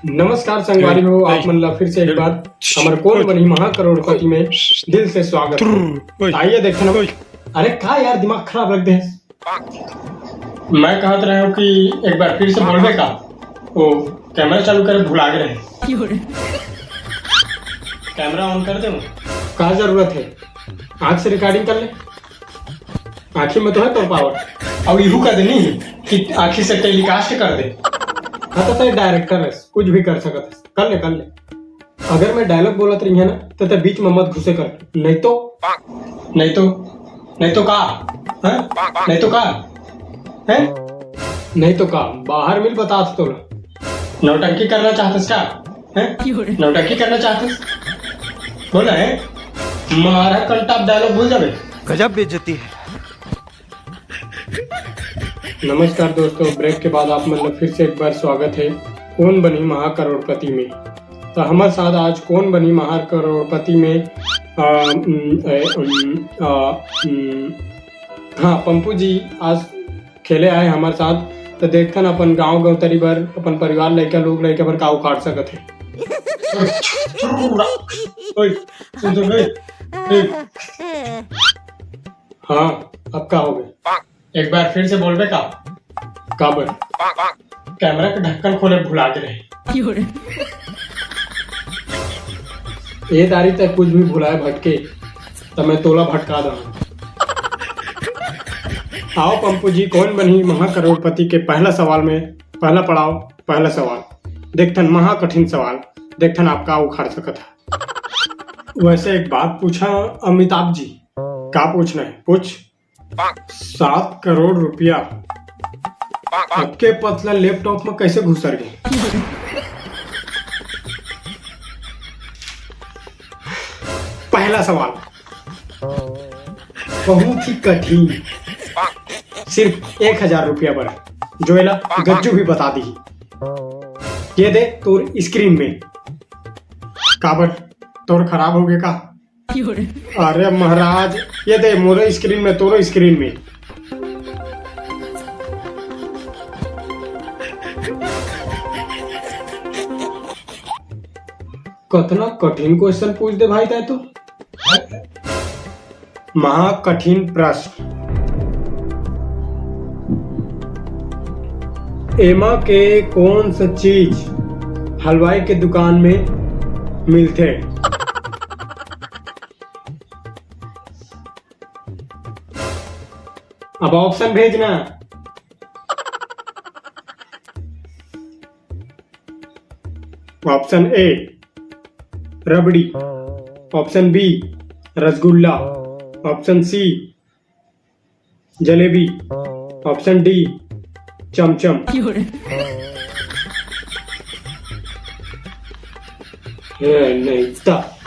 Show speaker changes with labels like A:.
A: नमस्कार संगवारी हो, आप मन ला फिर से एक बार हमारे कौन बनी महाकरोड़पति में दिल से स्वागत है। आइए देखते ना। अरे का यार दिमाग खराब रख दे। मैं कहत रहा हूँ कि एक बार फिर से बोलबे का वो कैमरा चालू करे भुला गए रहे। कैमरा ऑन कर दे। का जरूरत है, आँख से रिकॉर्डिंग कर ले। आँखी में तो है तो पावर और यू कर देनी कि आँखी से टेलीकास्ट कर दे। तो डायरेक्टर है, कुछ भी कर सकता है। कर ले। अगर मैं डायलॉग बोलत रही है ना तो बीच में मत घुसे कर, नहीं तो का है नहीं तो का बाहर मिल बता तो नौटंकी करना चाहते क्या? नौटंकी करना चाहते बोला है मारा कंटाप डायलॉग भूल जावे।
B: गजब बेइज्जती है।
A: नमस्कार दोस्तों, ब्रेक के बाद आप मतलब फिर से एक बार स्वागत है कौन बनी महाकरोड़पति में। तो हमारे साथ आज कौन बनी महाकरोड़पति में हाँ पंपू जी आज खेले आए हमारे साथ। तो देखते ना अपन गांव तरी बार अपन परिवार लड़का लोग लड़का पर का उखाड़ सकत है। हाँ अब का हो गए, एक बार फिर से बोलबे का काबर कैमरा का ढक्कन खोले भुला के रहे। ये दारी तक कुछ भी भुलाए भटके तो मैं तोला भटका दूंगा। आओ पंपू जी, कौन बनी महाकरोड़पति के पहला सवाल में पहला पड़ाव पहला सवाल देखथन, महा कठिन सवाल देखथन आपका उखाड़ सकत है। वैसे एक बात पूछा अमिताभ जी, क्या पूछना है पूछ। 7 करोड़ रुपया आपके पतला लैपटॉप में कैसे घुसर गए? पहला सवाल बहुत ही कठिन, सिर्फ 1000 रुपया पर जोएला गज्जू भी बता दी। ये दे तोर स्क्रीन में काबर तोर खराब हो गए का? अरे महाराज ये दे मोरे स्क्रीन में तोरो स्क्रीन में। कितना कठिन क्वेश्चन पूछ दे भाई ताय तो। महा कठिन प्रश्न, एमा के कौन सा चीज हलवाई के दुकान में मिलते? अब ऑप्शन भेजना। Option A rabri, option B rasgulla, option C jalebi, option D chamcham. नहीं था।